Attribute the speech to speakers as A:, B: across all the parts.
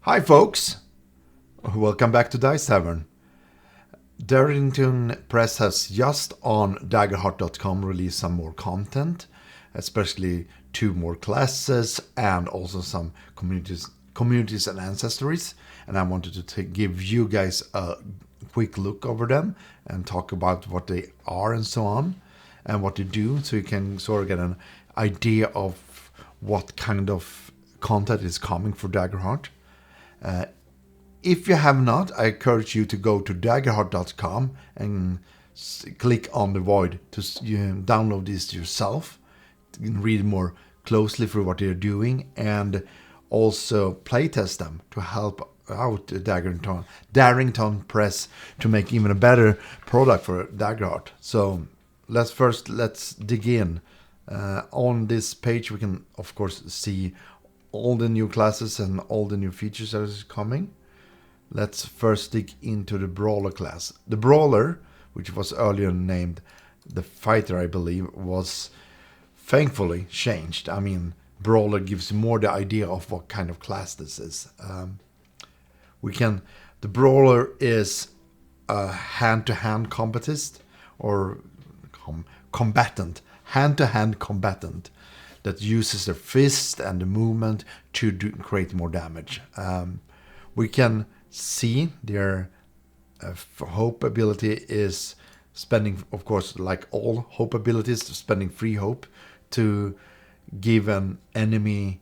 A: Hi folks, welcome back to Dice Tavern. Darrington Press has just on Daggerheart.com released some more content, especially 2 more classes and also some communities and ancestries. And I wanted to give you guys a quick look over them and talk about what they are and so on and what they do, so you can sort of get an idea of what kind of content is coming for Daggerheart. If you have not, I encourage you to go to Daggerheart.com and click on the void to download this yourself. You can read more closely through what they're doing and also playtest them to help out Darrington Press to make even a better product for Daggerheart. So let's dig in. On this page we can of course see all the new classes and all the new features that is coming. Let's first dig into the Brawler class. The Brawler, which was earlier named the Fighter, I believe, was thankfully changed. I mean, Brawler gives more the idea of what kind of class this is. The Brawler is a hand-to-hand combatist or combatant, hand-to-hand combatant that uses their fist and the movement to create more damage. We can see their hope ability is spending, of course, like all hope abilities, spending free hope to give an enemy,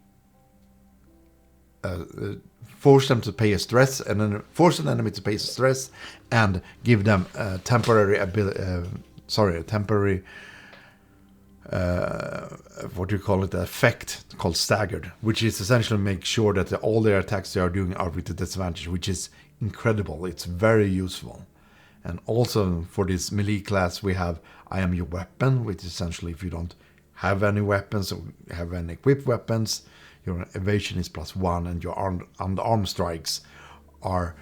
A: force them to pay a stress, and then force an enemy to pay a stress, and give them a temporary effect called staggered, which is essentially make sure that all their attacks they are doing are with a disadvantage, which is incredible. It's very useful. And also for this melee class we have I am your weapon, which is essentially if you don't have any weapons or have any equipped weapons, your evasion is +1 and your unarmed strikes are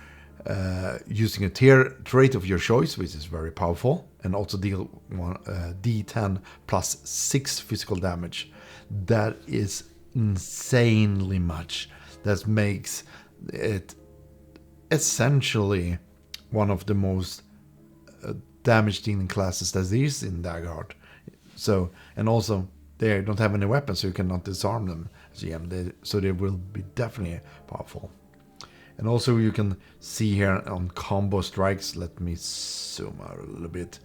A: using a trait of your choice, which is very powerful, and also deal D10 +6 physical damage. That is insanely much. That makes it essentially one of the most damage dealing classes that is in Daggerheart. So, and also they don't have any weapons, so you cannot disarm them. So they will be definitely powerful. And also you can see here on combo strikes, let me zoom out a little bit,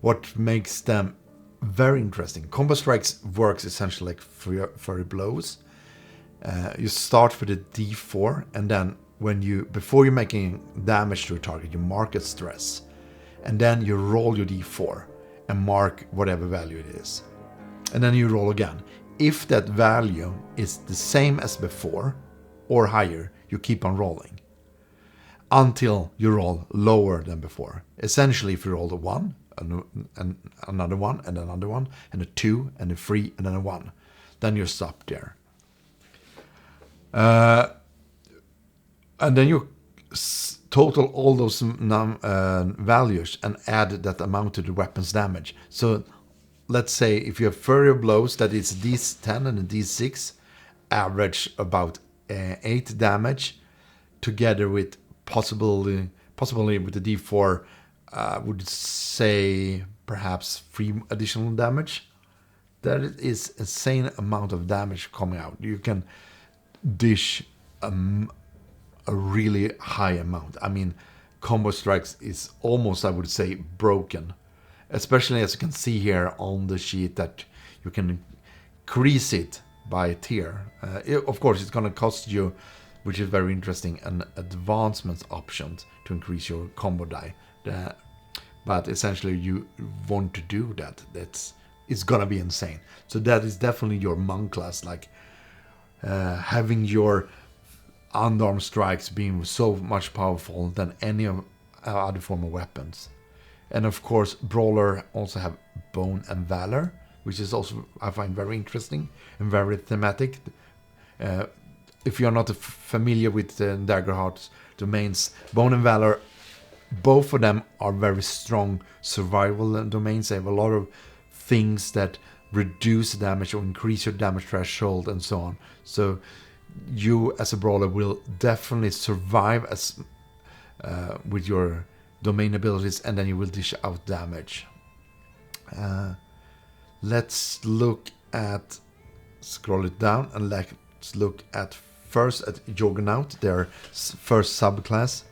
A: what makes them very interesting. Combo strikes works essentially like furry blows. You start with a D4, and then before you're making damage to a target, you mark a stress. And then you roll your D4 and mark whatever value it is. And then you roll again. If that value is the same as before or higher, you keep on rolling until you roll lower than before. Essentially, if you roll a 1, and another 1, and another 1, and a 2, and a 3, and then a 1, then you're stopped there. And then you total all those values and add that amount to the weapon's damage. So let's say if you have furrier blows, that is D10 and a D6, average about 8 damage, together with possibly with the D4, would say perhaps 3 additional damage. That is insane amount of damage coming out. You can dish a really high amount. I mean, combo strikes is almost, I would say, broken. Especially as you can see here on the sheet that you can increase it by a tier. Of course, it's going to cost you, which is very interesting, an advancement option to increase your combo die. But essentially, you want to do that. It's going to be insane. So that is definitely your monk class, like having your unarmed strikes being so much powerful than any other form of weapons. And of course, Brawler also have Bone and Valor, which is also, I find, very interesting and very thematic. If you're not familiar with the Daggerheart domains, Bone and Valor, both of them are very strong survival domains. They have a lot of things that reduce damage or increase your damage threshold and so on. So you as a brawler will definitely survive as with your domain abilities, and then you will dish out damage. Let's look at, scroll it down, and let's look at first at Juggernaut, their first subclass.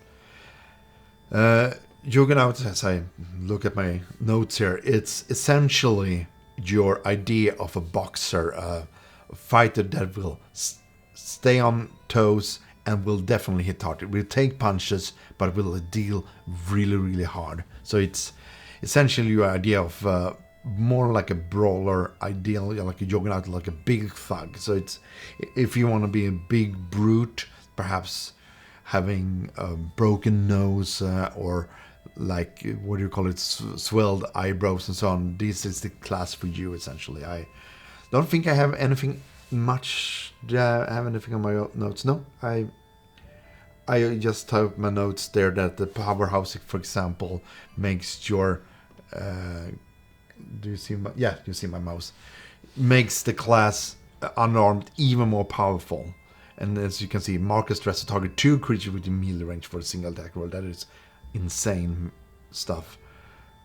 A: Juggernaut, as I look at my notes here, it's essentially your idea of a boxer, a fighter that will stay on toes and will definitely hit hard. It will take punches, but will deal really, really hard. So it's essentially your idea of more like a brawler, ideal, like a Juggernaut, like a big thug. So it's, if you want to be a big brute, perhaps having a broken nose or like, what do you call it, swelled eyebrows and so on. This is the class for you, essentially. I don't think I have anything much. Do I have anything on my notes? No, I just have my notes there that the powerhouse, for example, makes your do you see my, yeah, you see my mouse, makes the class unarmed even more powerful. And as you can see, marker stress to target 2 creatures within melee range for a single attack roll. That is insane stuff.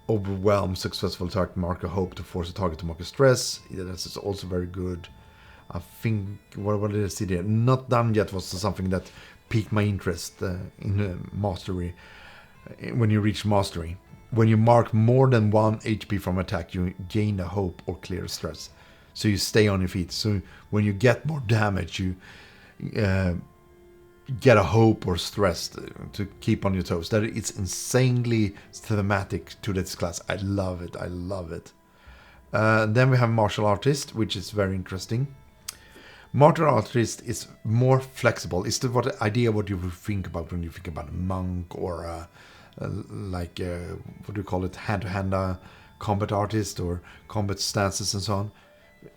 A: Overwhelm successful target marker hope to force a target to marker stress. Yeah, that's also very good. I think, what did I see there? Not done yet was something that piqued my interest in mastery. When you reach mastery, when you mark more than 1 HP from attack, you gain a hope or clear stress. So you stay on your feet. So when you get more damage, you get a hope or stress to keep on your toes. That it's insanely thematic to this class. I love it. I love it. Then we have martial artist, which is very interesting. Martial artist is more flexible. It's the idea what you would think about when you think about a monk or what do you call it, hand-to-hand combat artist or combat stances and so on.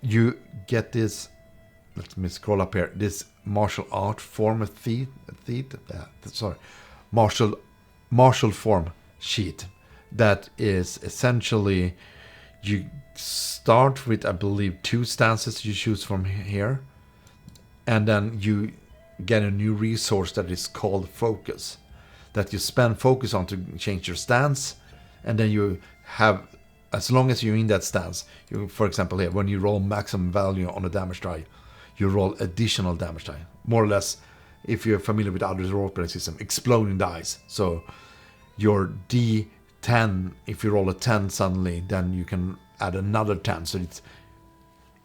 A: You get this. Let me scroll up here. This martial art form martial form sheet that is essentially, you start with, I believe, 2 stances you choose from here, and then you get a new resource that is called focus, that you spend focus on to change your stance, and then you have, as long as you're in that stance, you, for example here, when you roll maximum value on a damage die, you roll additional damage die. More or less, if you're familiar with other role-playing system, exploding dice. So your D10, if you roll a 10 suddenly, then you can add another 10. So it's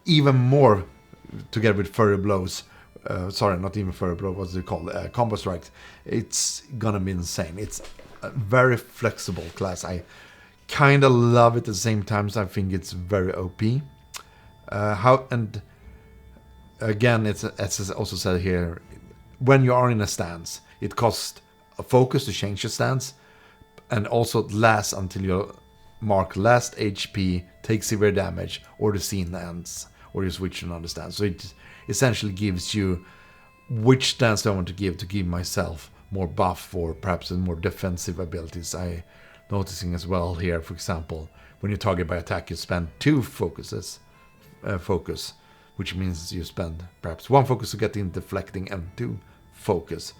A: even more, together with furry blows. Sorry, not even furry blow. What's it called? Combo strikes. It's gonna be insane. It's a very flexible class. I kind of love it at the same time. So I think it's very OP. Again, it's also said here, when you are in a stance, it costs a focus to change your stance, and also lasts until you mark last HP, take severe damage, or the scene ends, or you switch to another stance. So it essentially gives you which stance do I want to give myself more buff or perhaps more defensive abilities. I noticing as well here, for example, when you target by attack, you spend 2 focus, which means you spend perhaps 1 focus to get in deflecting and 2 focus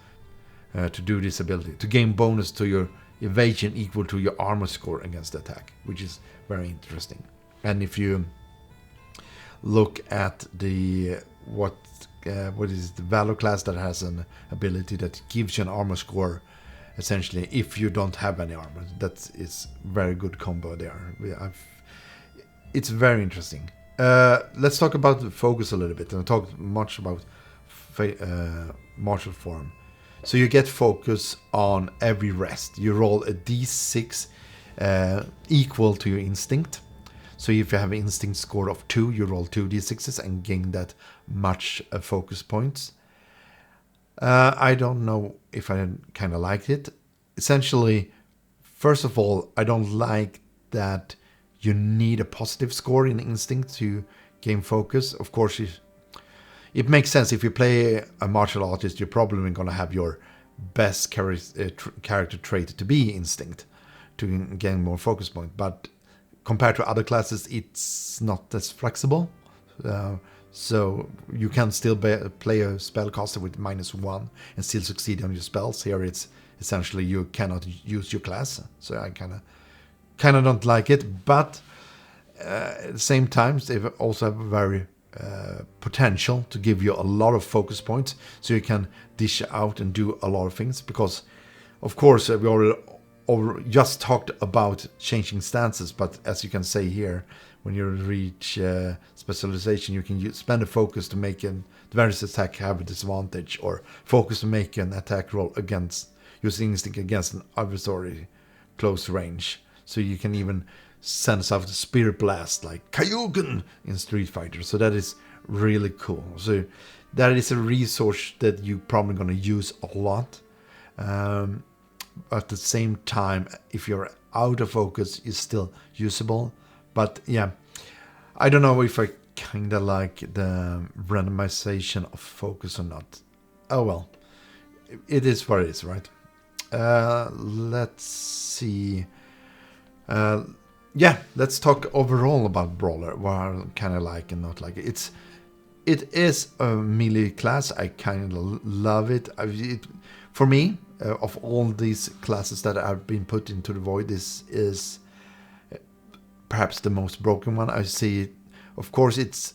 A: to do this ability, to gain bonus to your evasion equal to your armor score against the attack, which is very interesting. And if you look at the what is the Valor class, that has an ability that gives you an armor score, essentially, if you don't have any armor. That is very good combo there. It's very interesting. Let's talk about the focus a little bit, and talk much about martial form. So you get focus on every rest. You roll a d6 equal to your instinct. So if you have an instinct score of 2, you roll 2 d6s and gain that much focus points. I don't know if I kind of liked it. Essentially, first of all, I don't like that you need a positive score in instinct to gain focus. Of course, it makes sense. If you play a martial artist, you're probably going to have your best character trait to be instinct to gain more focus point. But compared to other classes, it's not as flexible. So you can still play a spellcaster with -1 and still succeed on your spells. Here it's essentially you cannot use your class. So I kind of don't like it, but at the same time they also have very potential to give you a lot of focus points, so you can dish out and do a lot of things. Because of course we already just talked about changing stances, but as you can say here, when you reach specialization, you can spend a focus to make an advanced attack have a disadvantage, or focus to make an attack roll against using instinct against an adversary close range. So you can even send out the Spirit Blast like Kayugen in Street Fighter. So that is really cool. So that is a resource that you're probably going to use a lot. At the same time, if you're out of focus, it's still usable. But yeah, I don't know if I kind of like the randomization of focus or not. Oh well, it is what it is, right? Let's see. Yeah, let's talk overall about Brawler, what I kind of like and not like it. It is a melee class. I kind of love it. For me, of all these classes that have been put into the void, this is perhaps the most broken one. I see it. Of course, it's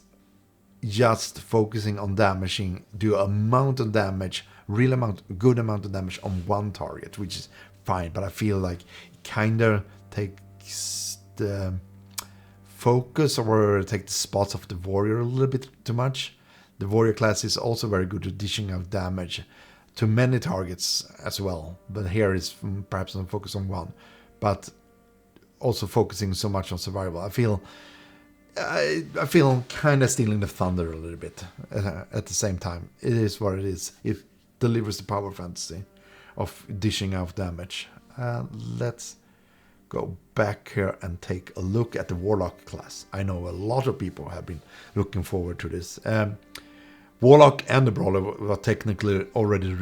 A: just focusing on damaging, do amount of damage, good amount of damage on one target, which is fine. But I feel like it kind of takes the focus or take the spots of the warrior a little bit too much. The warrior class is also very good at dishing out damage to many targets as well, but here is perhaps not focus on one, but also focusing so much on survival. I feel kind of stealing the thunder a little bit at the same time. It is what it is. It delivers the power fantasy of dishing out damage. Let's go back here and take a look at the Warlock class. I know a lot of people have been looking forward to this. Warlock and the Brawler were technically already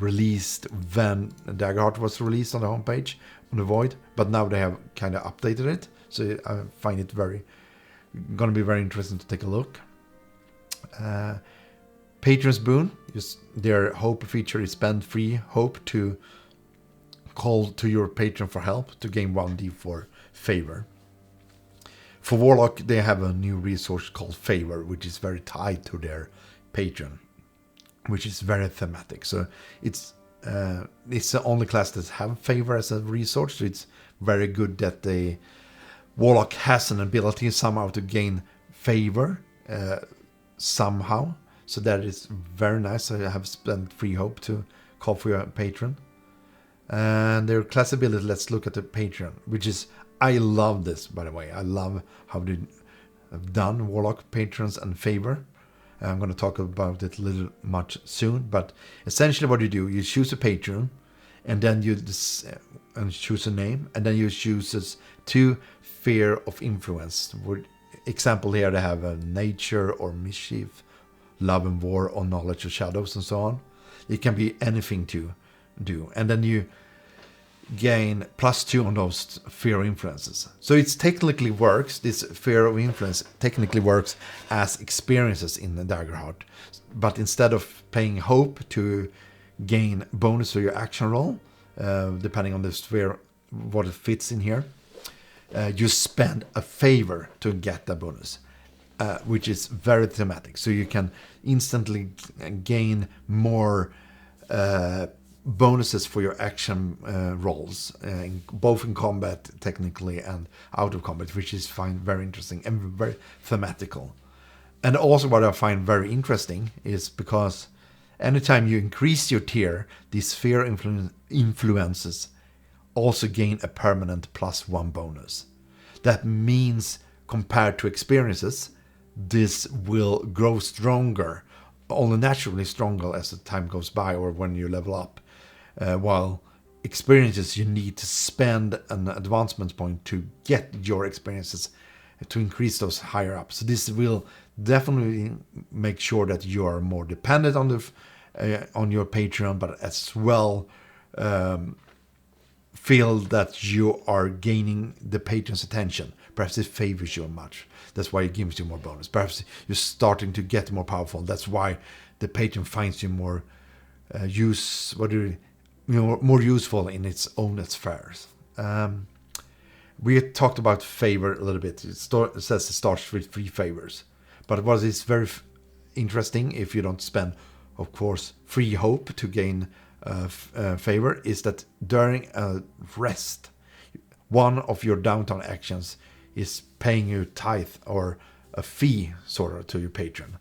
A: released when Daggerheart was released on the homepage on the Void, but now they have kind of updated it, so I find it gonna be very interesting to take a look. Patron's Boon, their hope feature is spend free hope to call to your patron for help to gain 1d for favor. For Warlock, they have a new resource called Favor, which is very tied to their patron, which is very thematic. So it's the only class that have Favor as a resource. So it's very good that the Warlock has an ability somehow to gain favor somehow. So that is very nice. So I have spent free hope to call for your patron. And their class ability, let's look at the patron, which is, I love this, by the way. I love how they have done Warlock patrons and favor. I'm going to talk about it a little much soon, but essentially what you do, you choose a patron, and then you choose a name, and then you choose 2 sphere of influence. For example, here they have a nature or mischief, love and war, or knowledge of shadows, and so on. It can be anything to do, and then you gain +2 on those sphere influences. So it technically works, this sphere of influence technically works as experiences in the Daggerheart, but instead of paying hope to gain bonus to your action roll, depending on the sphere what it fits in here, you spend a favor to get that bonus, which is very thematic. So you can instantly gain more bonuses for your action rolls, both in combat technically and out of combat, which is very interesting and very thematical. And also what I find very interesting is because anytime you increase your tier, these sphere influences also gain a permanent +1 bonus. That means compared to experiences, this will grow stronger, only naturally stronger as the time goes by or when you level up. While experiences, you need to spend an advancement point to get your experiences to increase those higher up. So this will definitely make sure that you are more dependent on your Patreon, but as well feel that you are gaining the patron's attention. Perhaps it favors you much. That's why it gives you more bonus. Perhaps you're starting to get more powerful. That's why the patron finds you more more useful in its own affairs. We talked about favor a little bit. It says it starts with 3 favors. But what is very interesting, if you don't spend, of course, free hope to gain favor, is that during a rest, one of your downtime actions is paying you tithe or a fee sort of to your patron.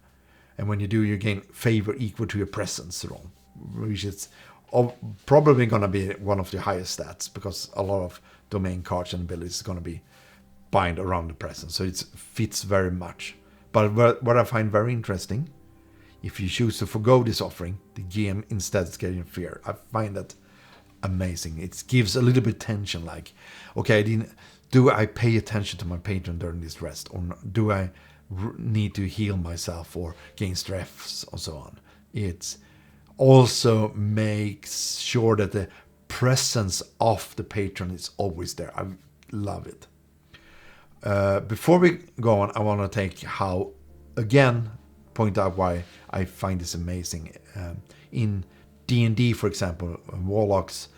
A: And when you do, you gain favor equal to your presence roll, which is probably going to be one of the highest stats, because a lot of domain cards and abilities is going to be bind around the presence. So it fits very much. But what I find very interesting, if you choose to forgo this offering, the game instead is getting fear. I find that amazing. It gives a little bit tension, like, okay, do I pay attention to my patron during this rest, or do I need to heal myself or gain stress and so on? It also makes sure that the presence of the patron is always there. I love it. Before we go on, I want to point out why I find this amazing. In D&D, for example, Warlocks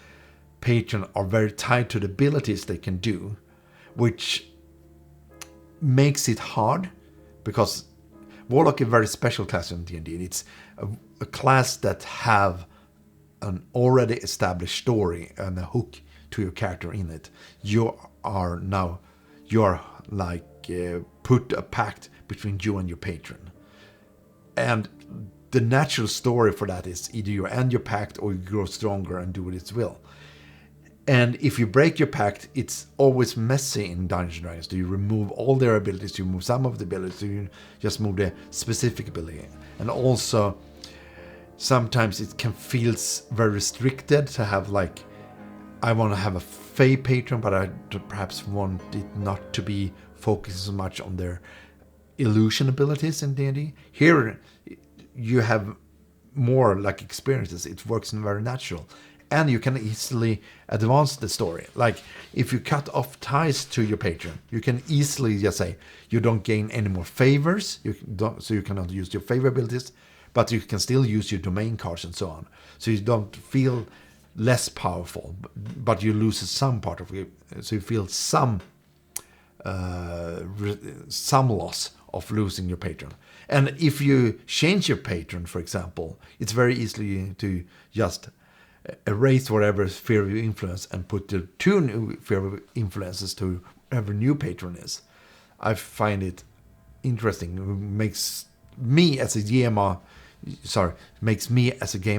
A: patron are very tied to the abilities they can do, which makes it hard, because Warlock is a very special class in D&D. It's a class that have an already established story and a hook to your character in it. You are like put a pact between you and your patron. And the natural story for that is either you end your pact or you grow stronger and do its will. And if you break your pact, it's always messy in Dungeons & Dragons. Do you remove all their abilities? Do you remove some of the abilities? Do you just move the specific ability? And also, sometimes it can feel very restricted to have, like, I want to have a Fey patron, but I perhaps want it not to be focused so much on their illusion abilities in D&D. Here, you have more like experiences. It works in very natural. And you can easily advance the story. Like, if you cut off ties to your patron, you can easily just say, you don't gain any more favors, so you cannot use your favor abilities, but you can still use your domain cards and so on. So you don't feel less powerful, but you lose some part of it. So you feel some loss of losing your patron. And if you change your patron, for example, it's very easy to just erase whatever sphere of influence and put the 2 new sphere of influences to whatever new patron is. I find it interesting. It makes me as a game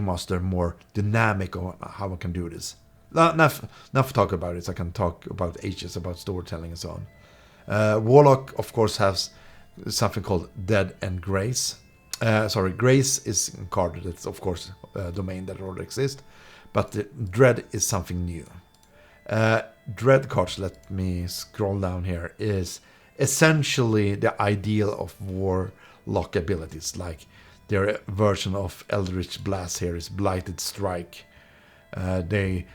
A: master more dynamic on how I can do this. Enough talk about it. I can talk about ages, about storytelling and so on. Warlock, of course, has something called Dead and Grace. Grace is a card that's, of course, a domain that already exists. But the Dread is something new. Dread cards, let me scroll down here, is essentially the ideal of Warlock abilities. Like, their version of Eldritch Blast here is Blighted Strike. Let me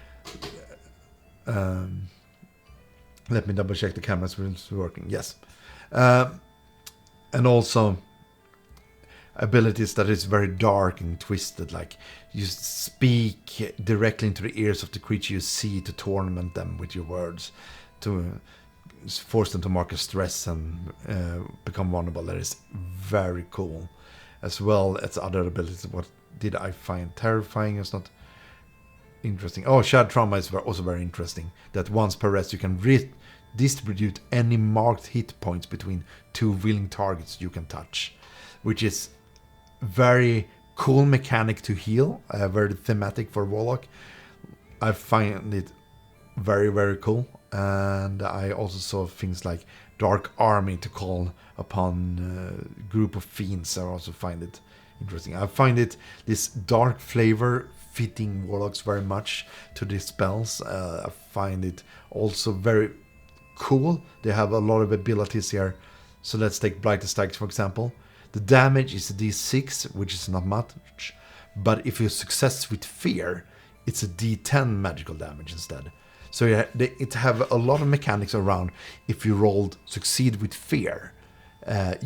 A: double check the cameras is working. Yes. And also abilities that is very dark and twisted, like you speak directly into the ears of the creature you see to torment them with your words, to force them to mark a stress and become vulnerable. That is very cool, as well as other abilities. What did I find terrifying? It's not interesting. Oh, Shared Trauma is also very interesting, that once per rest you can distribute any marked hit points between 2 willing targets you can touch, which is very cool mechanic to heal, very thematic for Warlock. I find it very, very cool. And I also saw things like Dark Army to call upon a group of fiends. I also find it interesting. I find it this dark flavor fitting Warlocks very much to these spells. I find it also very cool. They have a lot of abilities here. So let's take Blighted Strikes, for example. The damage is a d6, which is not much, but if you success with fear, it's a d10 magical damage instead. So it have a lot of mechanics around. If you rolled succeed with fear,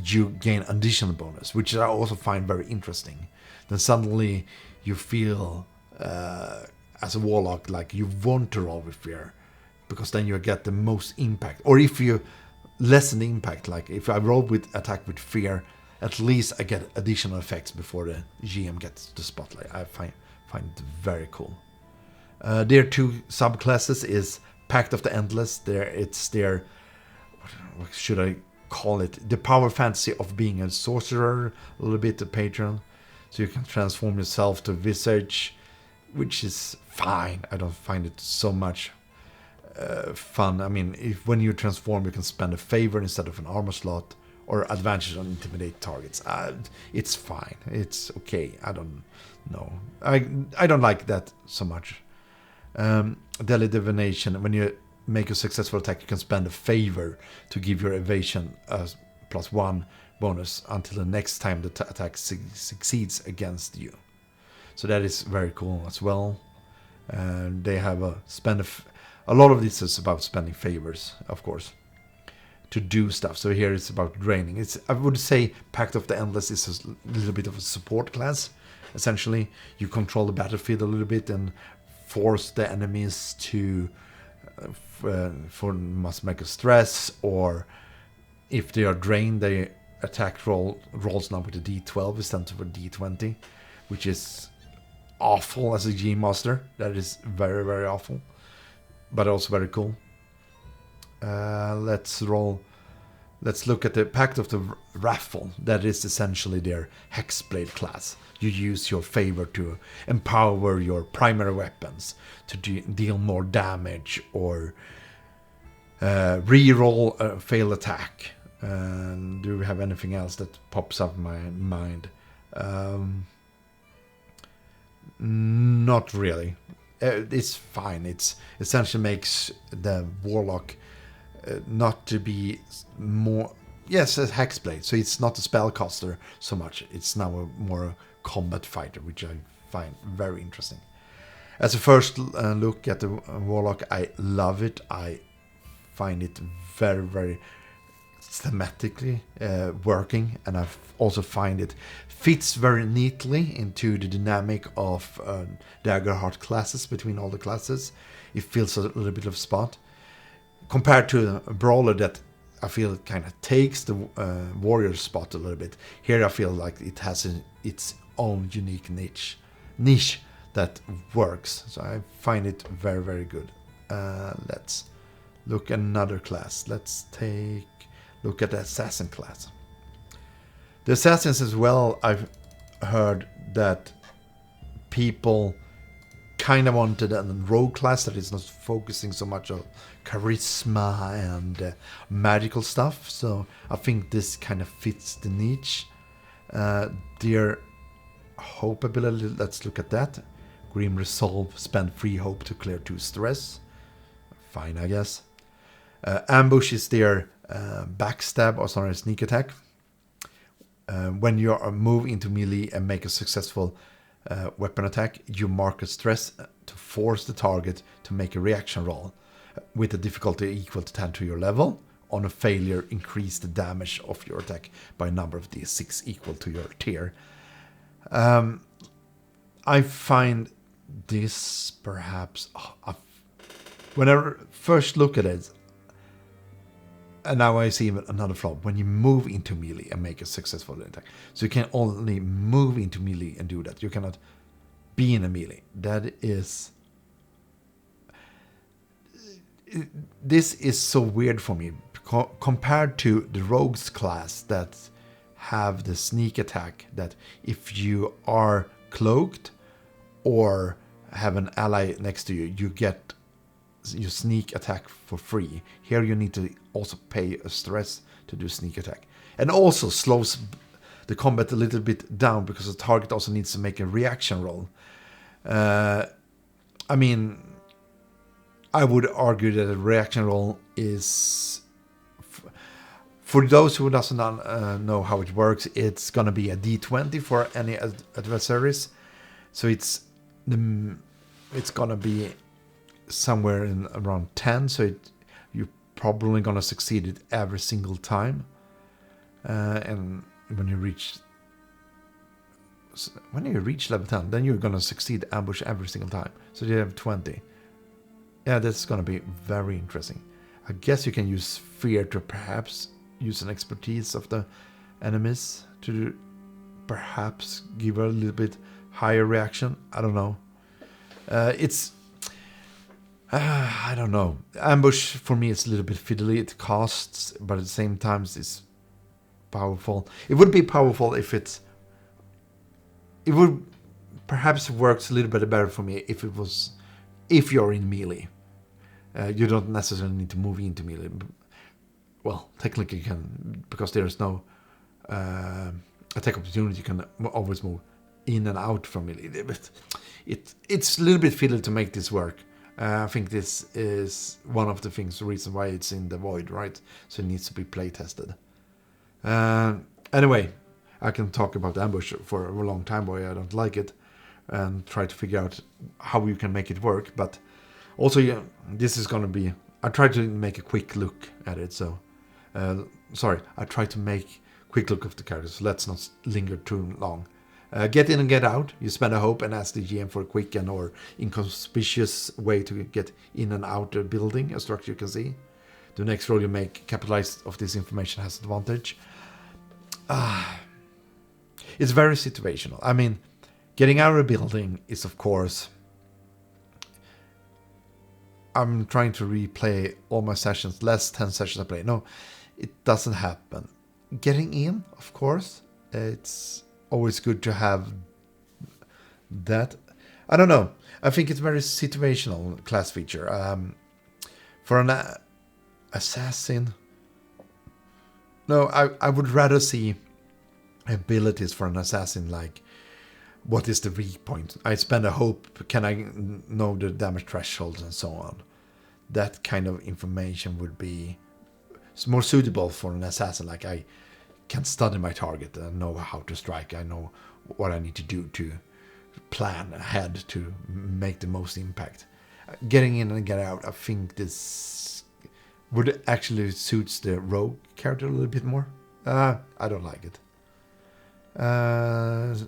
A: you gain additional bonus, which I also find very interesting. Then suddenly you feel as a warlock like you want to roll with fear, because then you get the most impact. Or if you lessen the impact, like if I roll with attack with fear, at least I get additional effects before the GM gets the spotlight. I find it very cool. Their two subclasses is Pact of the Endless. It's their, what should I call it? The power fantasy of being a sorcerer, a little bit a patron. So you can transform yourself to Visage, which is fine. I don't find it so much fun. I mean, when you transform, you can spend a favor instead of an armor slot, or advantage on intimidate targets. It's fine. It's okay. I don't know. I don't like that so much. Deadly Divination. When you make a successful attack, you can spend a favor to give your evasion +1 bonus until the next time the attack succeeds against you. So that is very cool as well. They have a lot of this is about spending favors, of course, to do stuff. So here it's about draining. I would say Pact of the Endless is a little bit of a support class. Essentially, you control the battlefield a little bit and force the enemies to must make a stress, or if they are drained, they attack rolls now with a D12 instead of a D20, which is awful as a GM master. That is very, very awful, but also very cool. Let's look at the Pact of the Wrathful. That is essentially their Hexblade class. You use your favor to empower your primary weapons to deal more damage, or re-roll a failed attack. Do we have anything else that pops up in my mind? Not really. It's fine. It essentially makes the Warlock not to be more... Yes, a Hexblade. So it's not a spellcaster so much. It's now more a combat fighter, which I find very interesting. As a first look at the Warlock, I love it. I find it very, very thematically working, and I also find it fits very neatly into the dynamic of Daggerheart classes between all the classes. It feels a little bit of spot compared to a Brawler that I feel kind of takes the warrior spot a little bit. Here I feel like it has its own unique niche that works. So I find it very, very good. Let's look at another class. Let's look at the Assassin class. The Assassins as well, I've heard that people kind of wanted a rogue class that is not focusing so much on charisma and magical stuff. So I think this kind of fits the niche. Their hope ability, let's look at that. Grim Resolve, spend free hope to clear 2 stress. Fine, I guess. Ambush is their backstab, or sorry, sneak attack. When you move into melee and make a successful weapon attack, you mark a stress to force the target to make a reaction roll with a difficulty equal to 10 to your level. On a failure, increase the damage of your attack by a number of d6 equal to your tier. I find this perhaps... when I first look at it, and now I see another flaw. When you move into melee and make a successful attack. So you can only move into melee and do that. You cannot be in a melee. That is... This is so weird for me. Compared to the Rogues class that have the sneak attack, that if you are cloaked or have an ally next to you, you get your sneak attack for free. Here you need to also pay a stress to do sneak attack, and also slows the combat a little bit down because the target also needs to make a reaction roll. I mean, I would argue that a reaction roll is, for those who doesn't know how it works, it's gonna be a d20 for any adversaries. So it's gonna be somewhere in around 10, so you're probably gonna succeed it every single time. And when you reach level 10, then you're gonna succeed ambush every single time. So you have 20. Yeah, that's gonna be very interesting. I guess you can use fear to perhaps use an expertise of the enemies to perhaps give a little bit higher reaction. I don't know. I don't know. Ambush for me is a little bit fiddly. It costs, but at the same time it's powerful. It would be powerful if it would perhaps works a little bit better for me if you're in melee. You don't necessarily need to move into melee. Well, technically you can, because there is no attack opportunity. You can always move in and out from melee. But it's a little bit fiddly to make this work. I think this is one of the reason why it's in the void, right? So it needs to be play tested. Anyway, I can talk about ambush for a long time why I don't like it, and try to figure out how you can make it work. But also, this is gonna be. I tried to make a quick look at it. So, I tried to make quick look of the characters. So let's not linger too long. Get in and get out. You spend a hope and ask the GM for a quick and or inconspicuous way to get in and out of building, a structure you can see. The next roll you make, capitalize of this information has advantage. It's very situational. I mean, getting out of a building is, of course... I'm trying to replay all my sessions, last 10 sessions I play. No, it doesn't happen. Getting in, of course, it's always good to have that. I don't know. I think it's very situational class feature. For an assassin... No, I would rather see abilities for an assassin, like what is the weak point? I spend a hope, can I know the damage thresholds and so on. That kind of information would be more suitable for an assassin. Like, I can study my target and know how to strike. I know what I need to do to plan ahead to make the most impact. Getting in and get out, I think this would actually suits the rogue character a little bit more. I don't like it.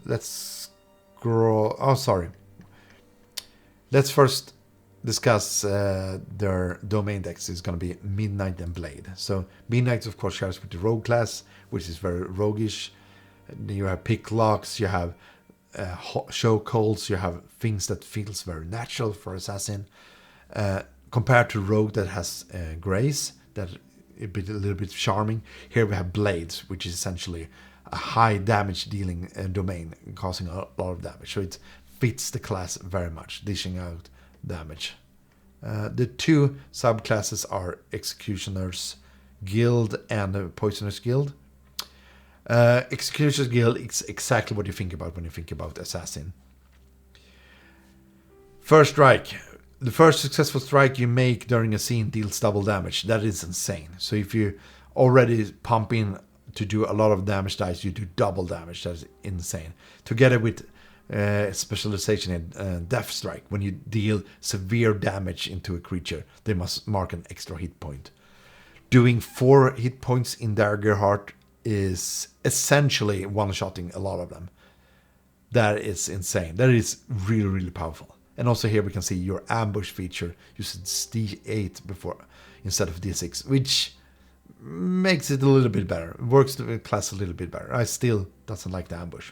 A: Let's scroll. Oh, sorry. Let's first discuss their domain decks. Is going to be Midnight and Blade. So Midnight, of course, shares with the Rogue class, which is very roguish. You have pick locks, you have show calls, you have things that feels very natural for assassin. Compared to Rogue that has Grace, that a little bit charming. Here we have Blades, which is essentially a high damage dealing domain, causing a lot of damage. So it fits the class very much, dishing out damage. The two subclasses are Executioner's Guild and Poisoner's Guild. Executioner's Guild is exactly what you think about when you think about Assassin. First strike. The first successful strike you make during a scene deals double damage. That is insane. So if you already pump in to do a lot of damage dice, you do double damage. That's insane. Together with specialization in Death Strike. When you deal severe damage into a creature, they must mark an extra hit point. Doing 4 hit points in Daggerheart is essentially one-shotting a lot of them. That is insane. That is really, really powerful. And also here we can see your ambush feature uses D8 before instead of D6, which makes it a little bit better. It works the class a little bit better. I still doesn't like the ambush.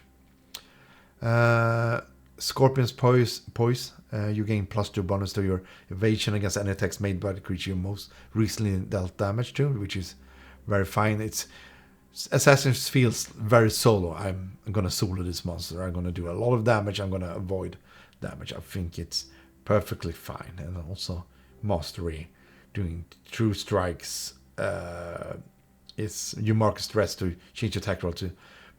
A: Scorpion's Poise. You gain +2 bonus to your evasion against any attacks made by the creature you most recently dealt damage to, which is very fine. Assassin's feels very solo. I'm gonna solo this monster. I'm gonna do a lot of damage. I'm gonna avoid damage. I think it's perfectly fine. And also mastery, doing true strikes. You mark a stress to change attack roll to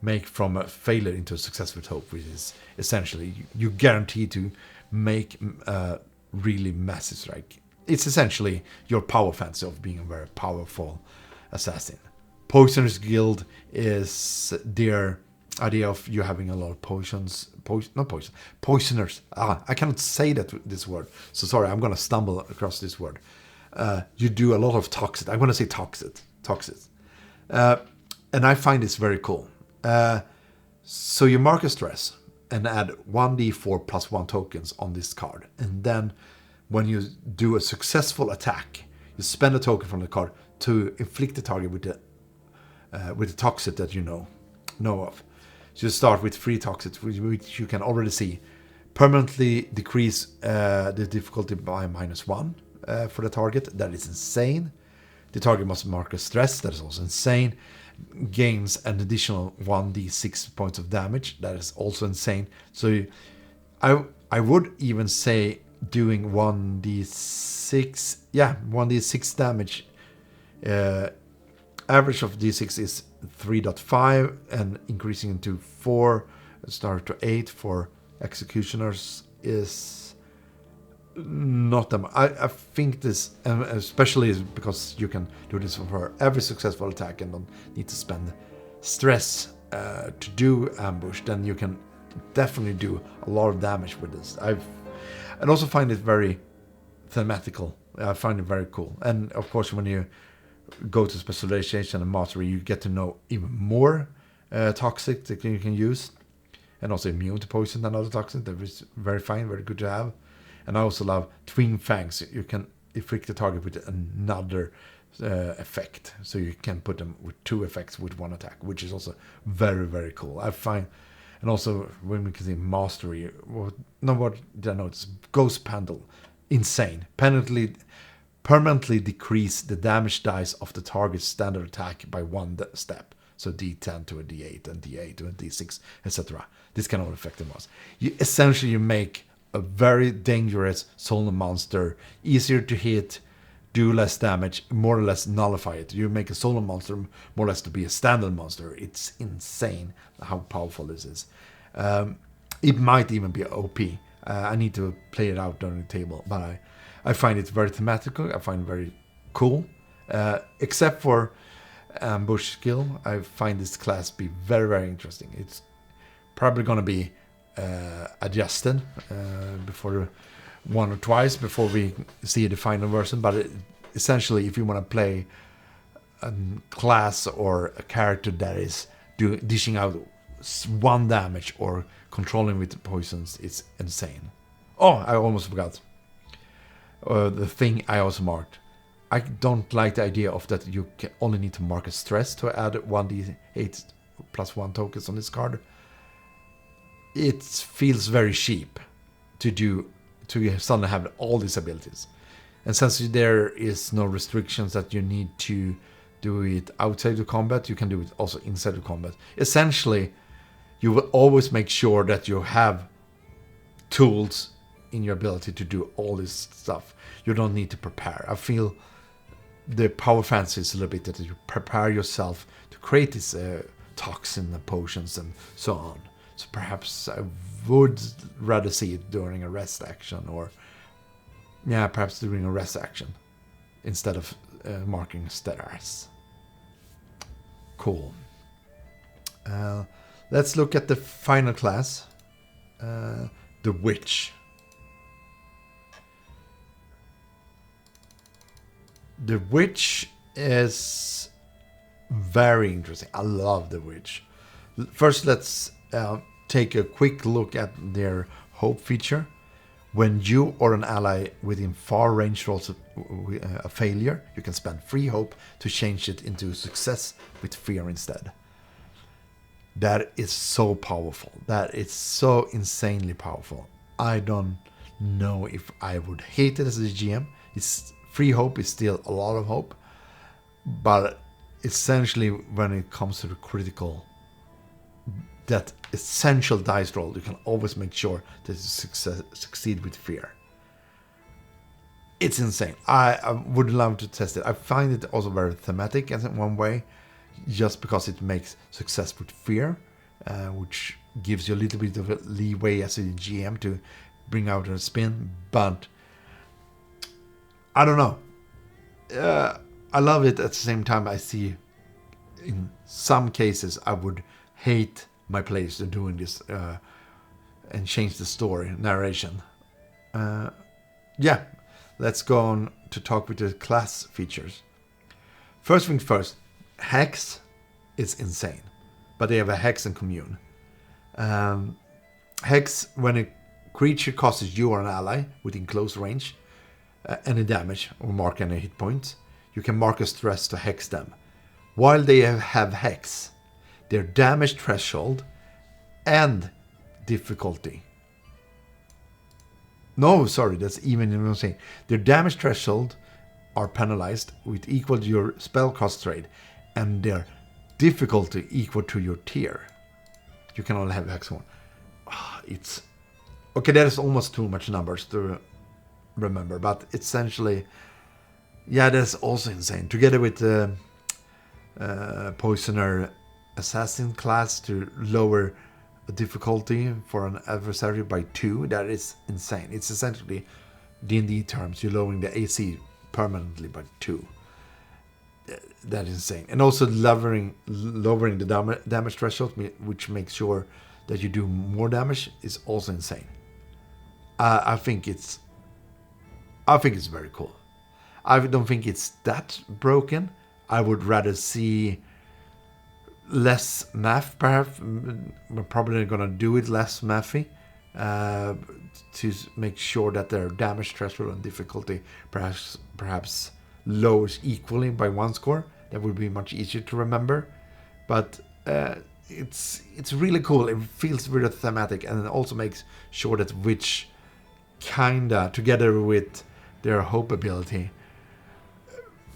A: make from a failure into a success with hope, which is essentially you guarantee to make a really massive strike. It's essentially your power fancy of being a very powerful assassin. Poisoner's Guild is their idea of you having a lot of poisoners. I cannot say this word, so sorry, I'm gonna stumble across this word. You do a lot of toxic. I'm gonna say toxic, and I find this very cool. So you mark a stress and add 1d4 plus 1 tokens on this card, and then when you do a successful attack, you spend a token from the card to inflict the target with the toxic that you know of. So you start with 3 toxics, which you can already see permanently decrease the difficulty by -1 for the target. That is insane. The target must mark a stress. That is also insane. Gains an additional 1d6 points of damage. That is also insane. So I would even say doing 1d6 damage. Average of d6 is 3.5 and increasing into 4, start to 8 for executioners is not that much. I think this, especially because you can do this for every successful attack and don't need to spend stress to do ambush, then you can definitely do a lot of damage with this. I also find it very thematical. I find it very cool. And of course, when you go to specialization and mastery, you get to know even more toxic that you can use, and also immune to poison and other toxins. That is very fine, very good to have. And I also love twin fangs. You can inflict the target with another effect, so you can put them with 2 effects with 1 attack, which is also very, very cool. I find, and also when we can see mastery, what did I notice? Ghost Pendle, insane. Permanently decrease the damage dice of the target's standard attack by 1 step. So D10 to a D8 and D8 to a D6, etc. This can all affect the monster. You make a very dangerous solo monster easier to hit, do less damage, more or less nullify it. You make a solo monster more or less to be a standard monster. It's insane how powerful this is. It might even be OP. I need to play it out during the table, but I find it very thematical. I find it very cool. Except for ambush skill, I find this class be very, very interesting. It's probably going to be adjusted before 1 or twice before we see the final version. But essentially, if you want to play a class or a character that is dishing out 1 damage or controlling with poisons, it's insane. Oh, I almost forgot. The thing I also marked. I don't like the idea of that you can only need to mark a stress to add 1d8 plus 1 tokens on this card. It feels very cheap to suddenly have all these abilities. And since there is no restrictions that you need to do it outside of combat, you can do it also inside of combat. Essentially, you will always make sure that you have tools in your ability to do all this stuff. You don't need to prepare. I feel the power fantasy is a little bit that you prepare yourself to create these toxin and potions and so on. So perhaps I would rather see it during a rest action, or perhaps during a rest action instead of marking status. Cool. Let's look at the final class, the Witch. The Witch is very interesting. I love the Witch. First, let's take a quick look at their hope feature. When you or an ally within far range rolls a failure, you can spend free hope to change it into success with fear instead. That is so powerful. That is so insanely powerful. I don't know if I would hate it as a GM. Free hope is still a lot of hope, but essentially when it comes to the critical, that essential dice roll, you can always make sure that you succeed with fear. It's insane. I would love to test it. I find it also very thematic in one way, just because it makes success with fear, which gives you a little bit of a leeway as a GM to bring out a spin, but I don't know. I love it. At the same time, I see in some cases I would hate my players are doing this and change the story narration. Yeah, let's go on to talk with the class features. First thing first, Hex is insane, but they have a Hex and Commune. Hex, when a creature causes you or an ally within close range any damage or mark any hit points, you can mark a stress to hex them. While they have Hex, their damage threshold and difficulty. No, sorry, that's even what I'm saying. Their damage threshold are penalized with equal to your spellcast rate, and their difficulty equal to your tier. You can only have Hex one. It's okay. That is almost too much numbers to remember, but essentially, yeah, that's also insane. Together with the Poisoner Assassin class to lower the difficulty for an adversary by 2, that is insane. It's essentially D&D terms. You're lowering the AC permanently by 2. That is insane. And also lowering the damage threshold, which makes sure that you do more damage, is also insane. I think it's very cool. I don't think it's that broken. I would rather see less math, perhaps. We're probably going to do it less mathy to make sure that their damage threshold and difficulty perhaps lowers equally by 1 score. That would be much easier to remember. But it's really cool. It feels really thematic, and it also makes sure that Witch kinda, together with their hope ability,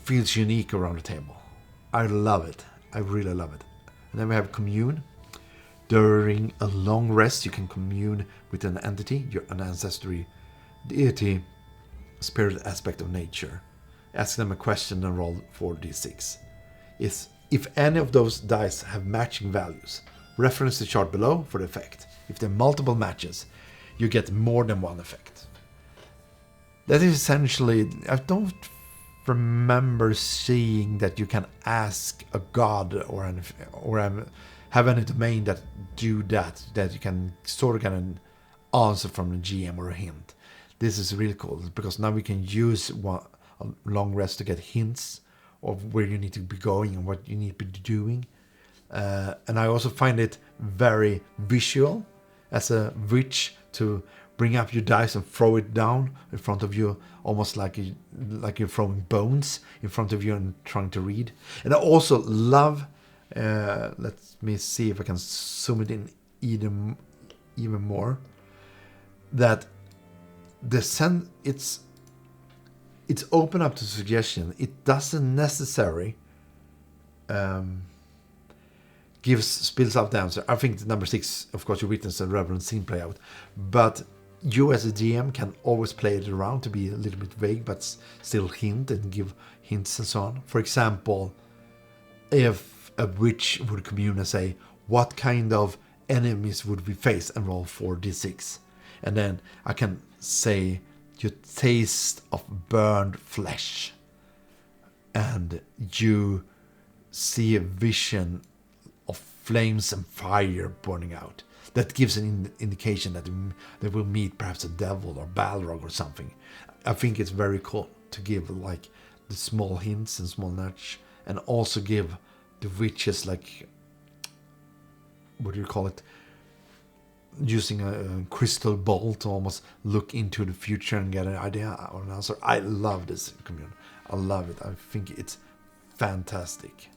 A: feels unique around the table. I love it. I really love it. And then we have Commune. During a long rest, you can commune with an entity, an ancestry, deity, spirit aspect of nature. Ask them a question and roll 4d6. If any of those dice have matching values, reference the chart below for the effect. If there are multiple matches, you get more than one effect. That is essentially, I don't remember seeing that you can ask a god or have any domain that do that you can sort of get an answer from the GM or a hint. This is really cool because now we can use a long rest to get hints of where you need to be going and what you need to be doing. And I also find it very visual as a witch to bring up your dice and throw it down in front of you, almost like you're throwing bones in front of you and trying to read. And I also love, let me see if I can zoom it in even more, that it's open up to suggestion. It doesn't necessarily spills out the answer. I think number 6, of course, you witness a relevant scene play out, but you as a GM can always play it around to be a little bit vague, but still hint and give hints and so on. For example, if a witch would commune and say, what kind of enemies would we face, and roll 4d6. And then I can say, you taste of burned flesh. And you see a vision of flames and fire burning out. That gives an indication that they will meet perhaps a devil or Balrog or something. I think it's very cool to give like the small hints and small nudge, and also give the witches like, what do you call it? Using a crystal ball to almost look into the future and get an idea or an answer. I love this commune. I love it. I think it's fantastic.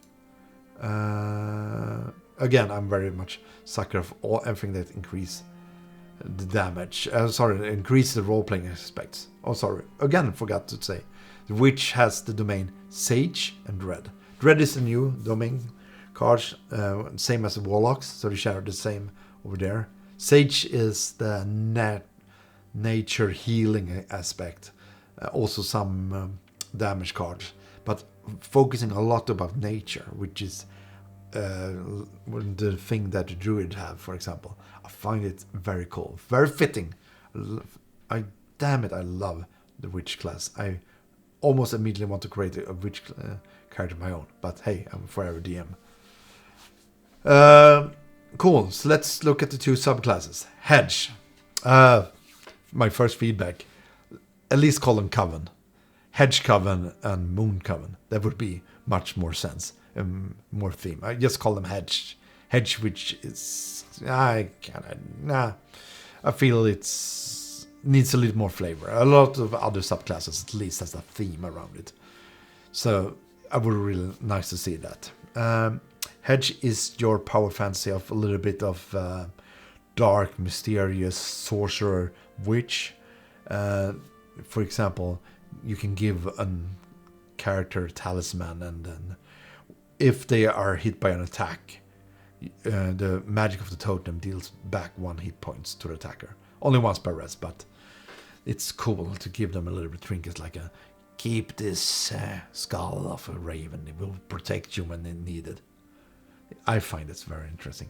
A: Again, I'm very much sucker of everything that increase the damage. Increase the role-playing aspects. Oh, sorry. Again, forgot to say. The witch has the domain Sage and Dread. Dread is a new domain card, same as the Warlocks, so they share the same over there. Sage is the nature healing aspect. Also some damage cards, but focusing a lot about nature, which is the thing that the druid have, for example. I find it very cool, very fitting. I love the witch class. I almost immediately want to create a witch character of my own, but hey, I'm forever DM. Cool. So let's look at the two subclasses. Hedge. My first feedback. At least call them Coven. Hedge Coven and Moon Coven. That would be much more sense. More theme. I just call them Hedge. Hedge, which is... I feel it's needs a little more flavor. A lot of other subclasses at least has a theme around it. So I would really nice to see that. Hedge is your power fantasy of a little bit of dark, mysterious sorcerer witch. For example, you can give a character a talisman, and then if they are hit by an attack, the magic of the totem deals back 1 hit points to the attacker. Only once per rest, but it's cool to give them a little bit trinkets like a keep this skull of a raven. It will protect you when needed. I find this very interesting.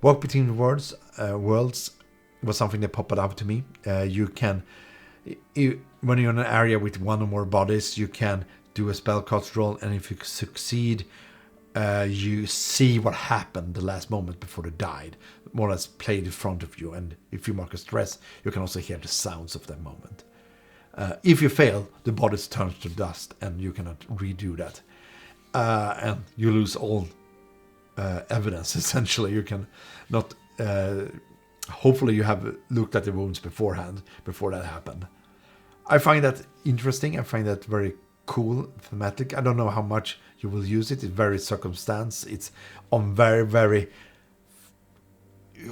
A: Walk between worlds was something that popped up to me. You can, when you're in an area with one or more bodies, you can do a spellcast roll, and if you succeed, you see what happened the last moment before they died, more or less played in front of you. And if you mark a stress, you can also hear the sounds of that moment. If you fail, the body turns to dust, and you cannot redo that. And you lose all evidence, essentially. You can not... hopefully you have looked at the wounds beforehand, before that happened. I find that interesting. I find that very cool, thematic. I don't know how much you will use it. It's very circumstance. It's on very, very...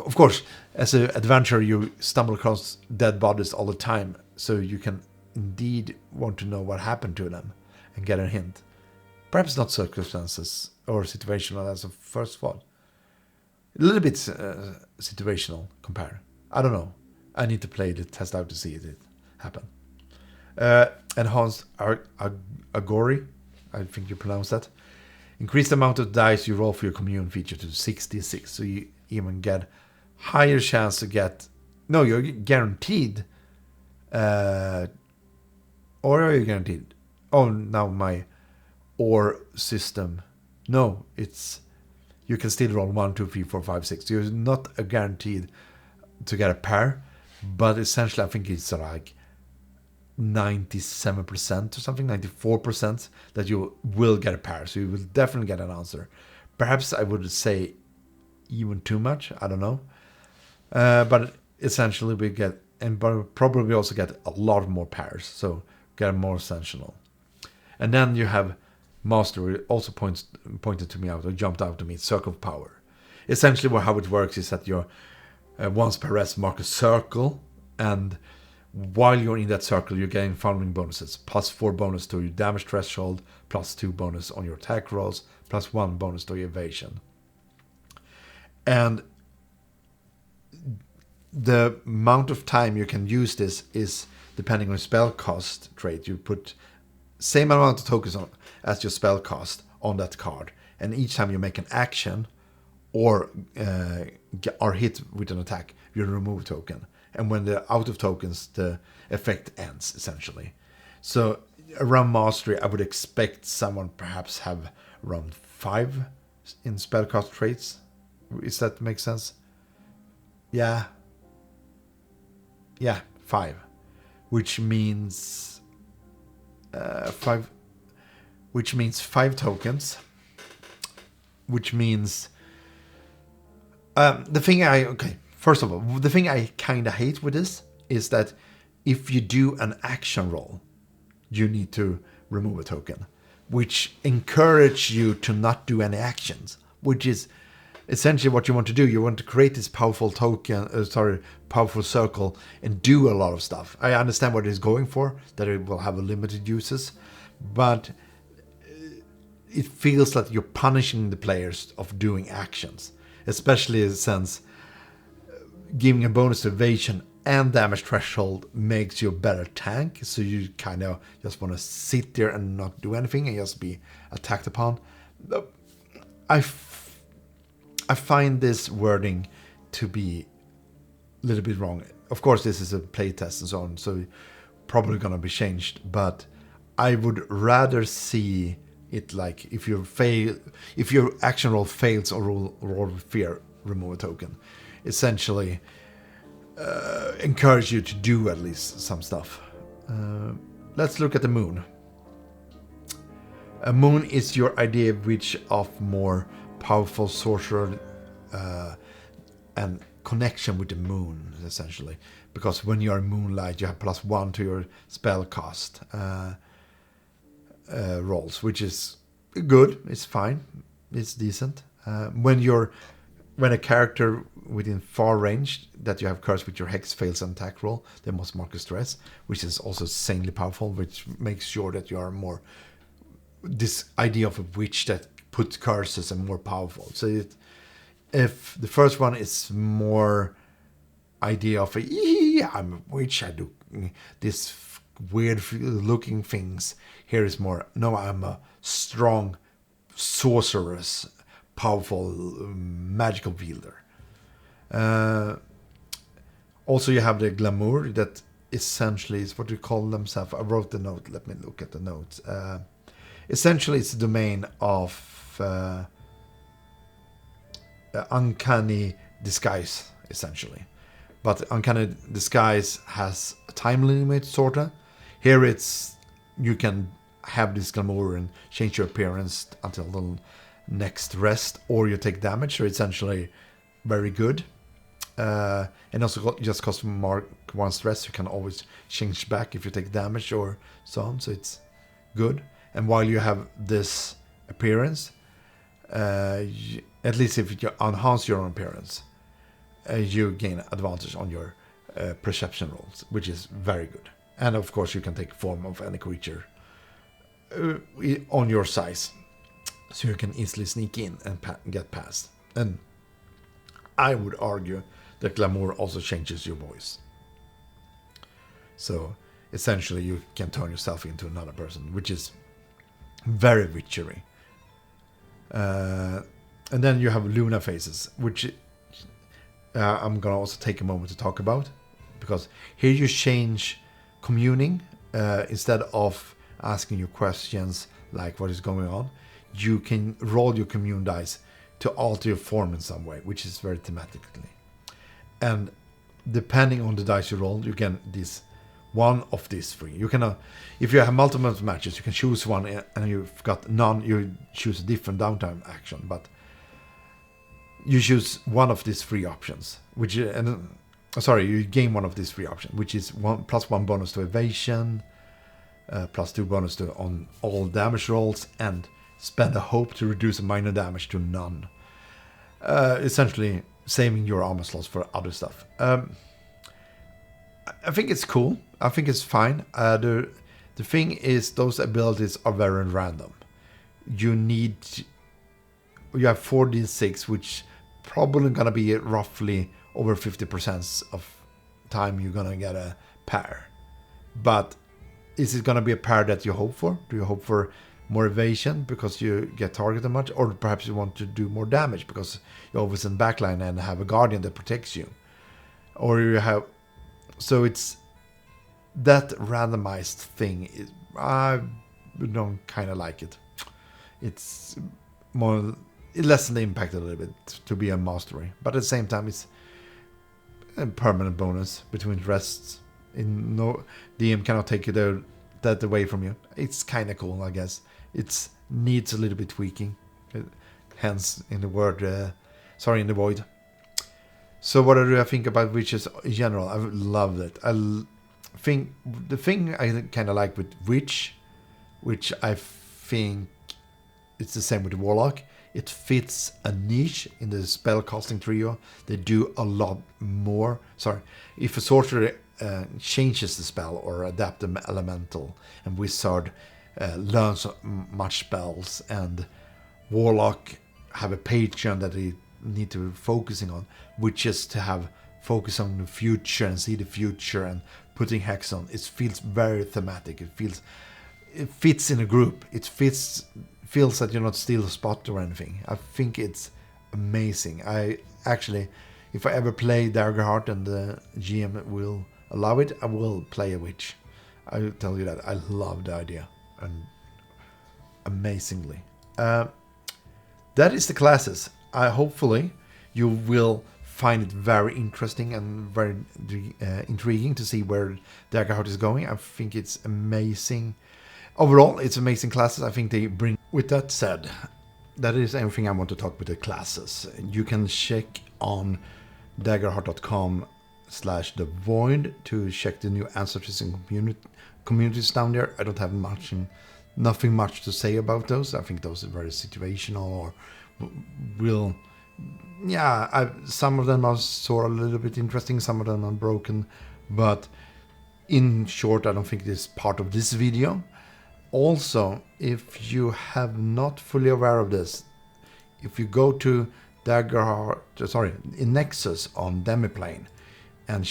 A: Of course, as an adventurer, you stumble across dead bodies all the time, so you can indeed want to know what happened to them and get a hint. Perhaps not circumstances or situational as a first thought. A little bit situational compare. I don't know. I need to play the test out to see it happen. Enhanced Agori, I think you pronounce that. Increase the amount of dice you roll for your commune feature to 66, so you even get higher chance to get... No, you're guaranteed... or are you guaranteed? Oh, now my ore system... No, it's... You can still roll 1, 2, 3, 4, 5, 6. You're not guaranteed to get a pair, but essentially I think it's like 97% or something, 94% that you will get a pair. So you will definitely get an answer. Perhaps I would say even too much. I don't know. But essentially we get, and probably also get a lot more pairs. So get more essential. And then you have Master, also pointed to me out, or jumped out to me, Circle of Power. Essentially how it works is that you're once per rest mark a circle, and while you're in that circle you're getting following bonuses: +4 bonus to your damage threshold, +2 bonus on your attack rolls, +1 bonus to your evasion. And the amount of time you can use this is depending on your spell cost trait. You put same amount of tokens on as your spell cost on that card, and each time you make an action or are hit with an attack, you remove a token, and when they're out of tokens the effect ends essentially. So around mastery I would expect someone perhaps have around 5 in spellcast traits. Is that make sense? Yeah, 5, which means 5, which means 5 tokens, which means first of all, the thing I kind of hate with this is that if you do an action roll, you need to remove a token, which encourage you to not do any actions, which is essentially what you want to do. You want to create this powerful powerful circle and do a lot of stuff. I understand what it's going for, that it will have a limited uses, but it feels like you're punishing the players of doing actions, especially since giving a bonus to evasion and damage threshold makes you a better tank, so you kind of just want to sit there and not do anything and just be attacked upon. I find this wording to be a little bit wrong. Of course, this is a playtest and so on, so probably going to be changed, but I would rather see it like if your action roll fails or roll with fear, remove a token. Essentially, encourage you to do at least some stuff. Let's look at the moon. A moon is your idea which of more powerful sorcerer and connection with the moon, essentially. Because when you are moonlight, you have +1 to your spell cast rolls, which is good. It's fine. It's decent. When a character within far range that you have cursed with your hex fails an attack roll, they must mark a stress, which is also insanely powerful, which makes sure that you are more. This idea of a witch that puts curses and more powerful. So if the first one is more idea of I'm a witch, I do this weird looking things. Here is more, no, I'm a strong sorceress, powerful magical wielder. Also you have the glamour that essentially is what you call themselves. I wrote the note, let me look at the notes. Essentially it's the domain of uncanny disguise, essentially. But uncanny disguise has a time limit, sorta. Here it's you can have this glamour and change your appearance until the next rest, or you take damage. So essentially very good. And also just cost mark 1 stress. You can always change back if you take damage or so on. So it's good. And while you have this appearance, at least if you enhance your own appearance, you gain advantage on your perception rolls, which is very good. And of course you can take form of any creature on your size, so you can easily sneak in and get past. And I would argue that glamour also changes your voice. So essentially you can turn yourself into another person, which is very witchery. And then you have Luna phases, which I'm gonna also take a moment to talk about, because here you change communing. Instead of asking you questions like what is going on, you can roll your commune dice to alter your form in some way, which is very thematically. And depending on the dice you roll, you get this one of these 3. You can, if you have multiple matches, you can choose one, and you've got none, you choose a different downtime action. But you choose one of these 3 options, which you gain one of these 3 options, which is +1 bonus to evasion, +2 bonus to on all damage rolls, and spend a hope to reduce a minor damage to none. Essentially saving your armor slots for other stuff. I think it's cool. I think it's fine. The thing is, those abilities are very random. You have 4d6, which probably gonna be roughly over 50% of time you're gonna get a pair. But is it gonna be a pair that you hope for? Do you hope for more evasion because you get targeted much, or perhaps you want to do more damage because you're always in backline and have a guardian that protects you, or you have. So it's that randomized thing. I don't kind of like it. It's more. It lessens the impact a little bit to be a mastery, but at the same time, it's a permanent bonus between rests. No DM cannot take that away from you. It's kind of cool, I guess. It needs a little bit tweaking. Hence, in the word, in the void. So, what do I think about witches in general? I loved it. I think the thing I kind of like with witch, which I think it's the same with Warlock. It fits a niche in the spellcasting trio. They do a lot more. If a sorcerer changes the spell or adapt the elemental, and wizard learns much spells, and Warlock have a patron that they need to be focusing on, which is to have focus on the future and see the future and putting hex on. It feels very thematic. It fits in a group. It feels that you're not steal a spot or anything. I think it's amazing. If I ever play Daggerheart and the GM will allow it, I will play a witch. I will tell you that. I love the idea. And amazingly. That is the classes. Hopefully You will find it very interesting and very intriguing to see where Daggerheart is going. I think it's amazing. Overall, it's amazing classes. I think they bring... With that said, that is everything I want to talk with the classes. You can check on daggerheart.com/the void to check the new ancestors and communities down there. I don't have nothing much to say about those. I think those are very situational, or will... Yeah, some of them are sort of a little bit interesting, some of them are broken, but in short, I don't think this is part of this video. Also, if you have not fully aware of this, if you go to in Nexus on Demiplane and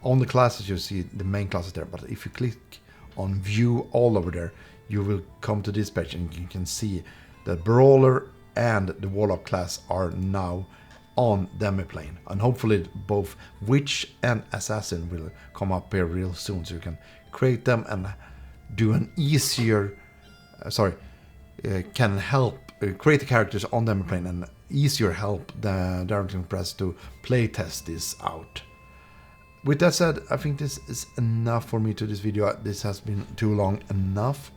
A: on the classes, you see the main classes there, but if you click on view all over there, you will come to this page and you can see that Brawler and the Warlock class are now on Demiplane, and hopefully both Witch and Assassin will come up here real soon, so you can create them and do an easier can help create the characters on Demiplane and easier help the Daggerheart Press to play test this out. With that said, I think this is enough for me to this video. This has been too long enough.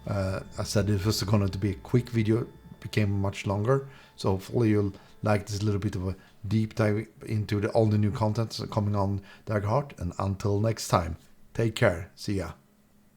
A: I said it was going to be a quick video, became much longer, so hopefully you'll like this little bit of a deep dive into all the new content coming on Daggerheart. And until next time, take care, see ya.